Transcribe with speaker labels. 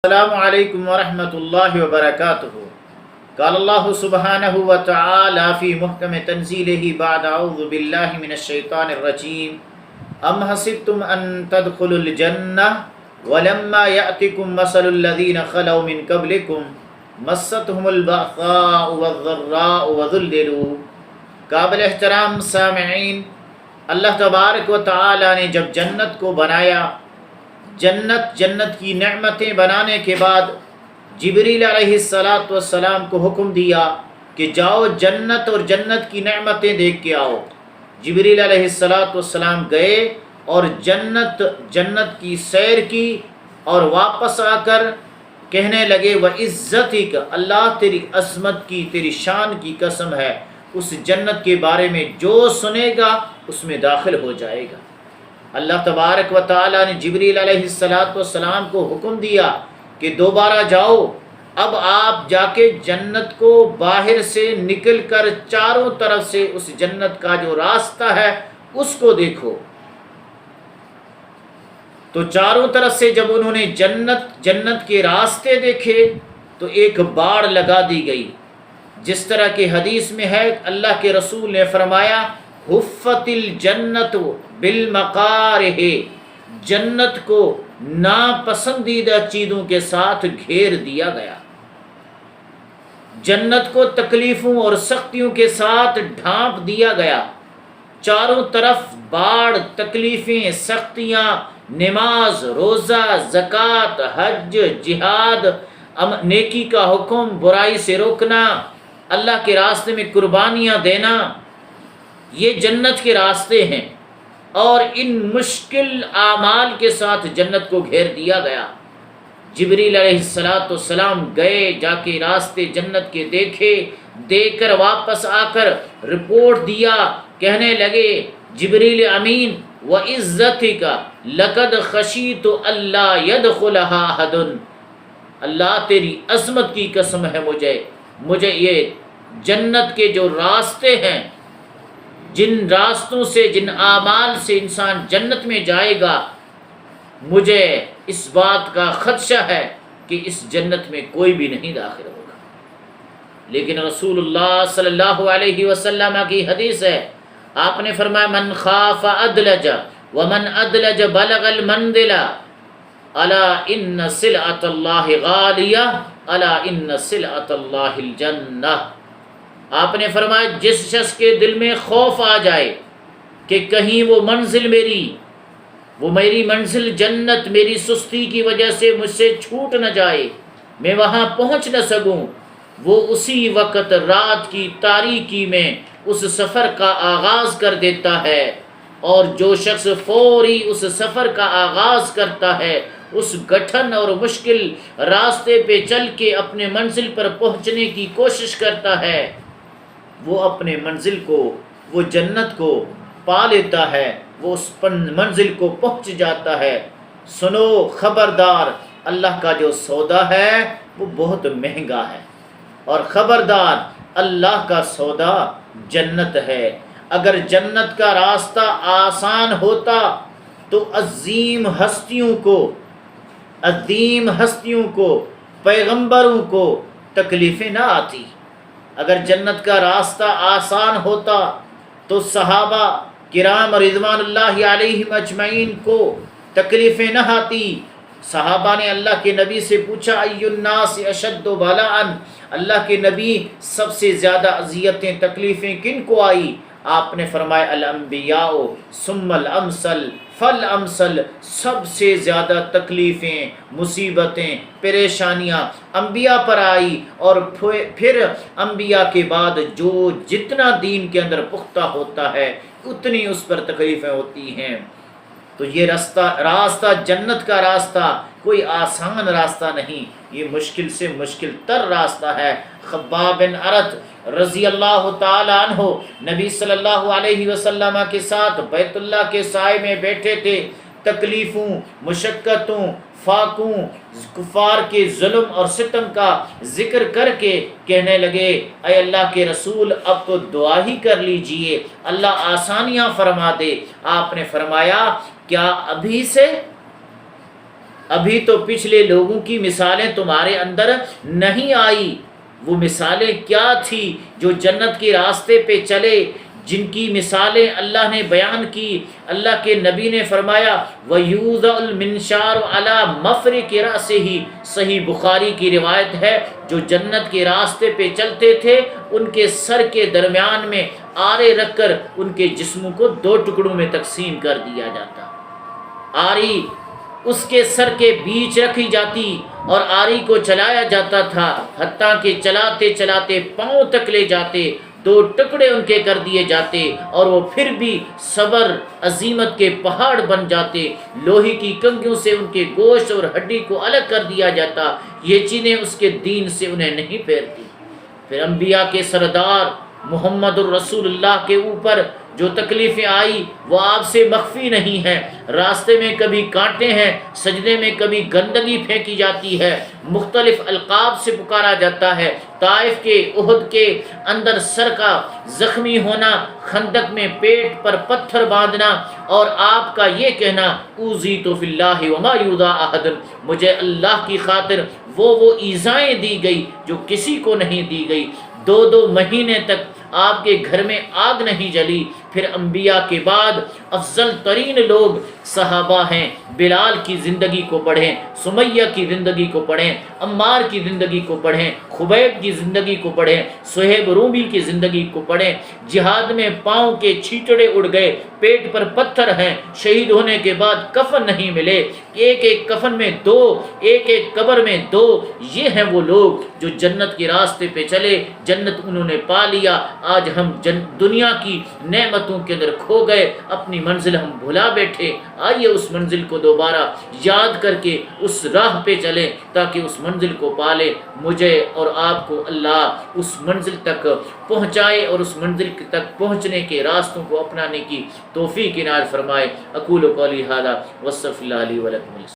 Speaker 1: السلام علیکم ورحمۃ اللہ وبرکاتہ۔ قال اللہ سبحانہ وتعالی فی محکم تنزیلہ بعد اعوذ باللہ من الشیطان الرجیم ام حسبتم ان تدخلوا الجنہ ولما یأتکم مثل الذین خلوا من قبلکم مستهم البأساء والضراء وذللوا۔ قابل احترام سامعین، اللہ تبارک و تعالی نے جب جنت کو بنایا، جنت کی نعمتیں بنانے کے بعد جبریل علیہ السلام کو حکم دیا کہ جاؤ جنت اور جنت کی نعمتیں دیکھ کے آؤ۔ جبریل علیہ السلام گئے اور جنت کی سیر کی اور واپس آ کر کہنے لگے وَعِزَّتِكَ، اللہ تیری عظمت کی، تیری شان کی قسم ہے، اس جنت کے بارے میں جو سنے گا اس میں داخل ہو جائے گا۔ اللہ تبارک و تعالی نے جبریل علیہ السلام کو حکم دیا کہ دوبارہ جاؤ، اب آپ جا کے جنت کو باہر سے نکل کر چاروں طرف سے اس جنت کا جو راستہ ہے اس کو دیکھو۔ تو چاروں طرف سے جب انہوں نے جنت کے راستے دیکھے تو ایک باڑ لگا دی گئی، جس طرح کہ حدیث میں ہے، اللہ کے رسول نے فرمایا حفت الجنت بالمکارہ، جنت کو ناپسندیدہ چیزوں کے ساتھ گھیر دیا گیا، جنت کو تکلیفوں اور سختیوں کے ساتھ ڈھانپ دیا گیا۔ چاروں طرف باڑ، تکلیفیں، سختیاں، نماز، روزہ، زکوٰۃ، حج، جہاد، نیکی کا حکم، برائی سے روکنا، اللہ کے راستے میں قربانیاں دینا، یہ جنت کے راستے ہیں، اور ان مشکل اعمال کے ساتھ جنت کو گھیر دیا گیا۔ جبریل علیہ السلام گئے، جا کے راستے جنت کے دیکھے، دیکھ کر واپس آ کر رپورٹ دیا، کہنے لگے جبریل امین وَعِزَّتِكَ لَقَدْ خَشِيتُ أَلَّا يَدْخُلَهَا أَحَدٌ، اللہ تیری عظمت کی قسم ہے، مجھے یہ جنت کے جو راستے ہیں، جن راستوں سے، جن اعمال سے انسان جنت میں جائے گا، مجھے اس بات کا خدشہ ہے کہ اس جنت میں کوئی بھی نہیں داخل ہوگا۔ لیکن رسول اللہ صلی اللہ علیہ وسلم کی حدیث ہے، آپ نے فرمایا من خاف ادلج ومن ادلج بلغ المنزل الا ان سلعۃ اللہ غالیہ الا ان سلعۃ اللہ الجنہ۔ آپ نے فرمایا جس شخص کے دل میں خوف آ جائے کہ کہیں وہ میری منزل جنت میری سستی کی وجہ سے مجھ سے چھوٹ نہ جائے، میں وہاں پہنچ نہ سکوں، وہ اسی وقت رات کی تاریکی میں اس سفر کا آغاز کر دیتا ہے، اور جو شخص فوری اس سفر کا آغاز کرتا ہے، اس گٹھن اور مشکل راستے پہ چل کے اپنے منزل پر پہنچنے کی کوشش کرتا ہے، وہ اپنے منزل کو، وہ جنت کو پا لیتا ہے، وہ اس منزل کو پہنچ جاتا ہے۔ سنو خبردار، اللہ کا جو سودا ہے وہ بہت مہنگا ہے، اور خبردار اللہ کا سودا جنت ہے۔ اگر جنت کا راستہ آسان ہوتا تو عظیم ہستیوں کو پیغمبروں کو تکلیفیں نہ آتی۔ اگر جنت کا راستہ آسان ہوتا تو صحابہ کرام رضوان اللہ علیہم اجمعین کو تکلیفیں نہ آتی۔ صحابہ نے اللہ کے نبی سے پوچھا ای الناس اشد بلاء، اللہ کے نبی سب سے زیادہ اذیتیں، تکلیفیں کن کو آئی؟ آپ نے فرمایا الانبیاء ثم الامثل فالامثل، سب سے زیادہ تکلیفیں، مصیبتیں، پریشانیاں انبیاء پر آئی، اور پھر انبیاء کے بعد جو جتنا دین کے اندر پختہ ہوتا ہے اتنی اس پر تکلیفیں ہوتی ہیں۔ تو یہ راستہ جنت کا راستہ کوئی آسان راستہ نہیں، یہ مشکل سے مشکل تر راستہ ہے۔ خباب بن ارت رضی اللہ تعالی عنہ نبی صلی اللہ علیہ وسلم کے ساتھ بیت اللہ کے سائے میں بیٹھے تھے، تکلیفوں، مشقتوں، فاقوں، کفار کے ظلم اور ستم کا ذکر کر کے کہنے لگے اے اللہ کے رسول اب تو دعا ہی کر لیجئے، اللہ آسانیاں فرما دے۔ آپ نے فرمایا کیا ابھی سے ابھی تو پچھلے لوگوں کی مثالیں تمہارے اندر نہیں آئی۔ وہ مثالیں کیا تھی؟ جو جنت کے راستے پہ چلے، جن کی مثالیں اللہ نے بیان کی۔ اللہ کے نبی نے فرمایا وَيُوضَعُ الْمِنشَارُ عَلَى مَفْرِقِ رَأْسِهِ، صحیح بخاری کی روایت ہے، جو جنت کے راستے پہ چلتے تھے ان کے سر کے درمیان میں آرے رکھ کر ان کے جسموں کو 2 ٹکڑوں میں تقسیم کر دیا جاتا۔ آری اس کے سر کے بیچ رکھی جاتی اور آری کو چلایا جاتا تھا، حتیٰ کہ چلاتے چلاتے پاؤں تک لے جاتے، 2 ٹکڑے ان کے کر دیے جاتے اور وہ پھر بھی صبر عظیمت کے پہاڑ بن جاتے۔ لوہے کی کنگھیوں سے ان کے گوشت اور ہڈی کو الگ کر دیا جاتا، یہ چیزیں اس کے دین سے انہیں نہیں پھیرتی۔ پھر انبیاء کے سردار محمد الرسول اللہ کے اوپر جو تکلیفیں آئی وہ آپ سے مخفی نہیں ہیں۔ راستے میں کبھی کانٹے ہیں، سجدے میں کبھی گندگی پھینکی جاتی ہے، مختلف القاب سے پکارا جاتا ہے، طائف کے احد کے اندر سر کا زخمی ہونا، خندق میں پیٹ پر پتھر باندھنا، اور آپ کا یہ کہنا اوذیت فی اللہ وما یوذی احد، مجھے اللہ کی خاطر وہ ایذائیں دی گئی جو کسی کو نہیں دی گئی۔ 2 مہینے تک آپ کے گھر میں آگ نہیں جلی۔ پھر انبیاء کے بعد افضل ترین لوگ صحابہ ہیں۔ بلال کی زندگی کو پڑھیں، سمیہ کی زندگی کو پڑھیں، عمار کی زندگی کو پڑھیں، خبیب کی زندگی کو پڑھیں، صہیب رومی کی زندگی کو پڑھیں۔ جہاد میں پاؤں کے چھیٹڑے اڑ گئے، پیٹ پر پتھر ہیں، شہید ہونے کے بعد کفن نہیں ملے، ایک کفن میں 2، ایک قبر میں 2۔ یہ ہیں وہ لوگ جو جنت کے راستے پہ چلے، جنت انہوں نے پا لیا۔ آج ہم دنیا کی نعمتوں کے اندر کھو گئے، اپنی منزل ہم بھلا بیٹھے۔ آئیے اس منزل کو دوبارہ یاد کر کے اس راہ پہ چلیں تاکہ اس منزل کو پالے۔ مجھے اور آپ کو اللہ اس منزل تک پہنچائے اور اس منزل تک پہنچنے کے راستوں کو اپنانے کی توفیق عنایت فرمائے۔ اقول قولی ھذا واستغفر اللہ لی ولکم۔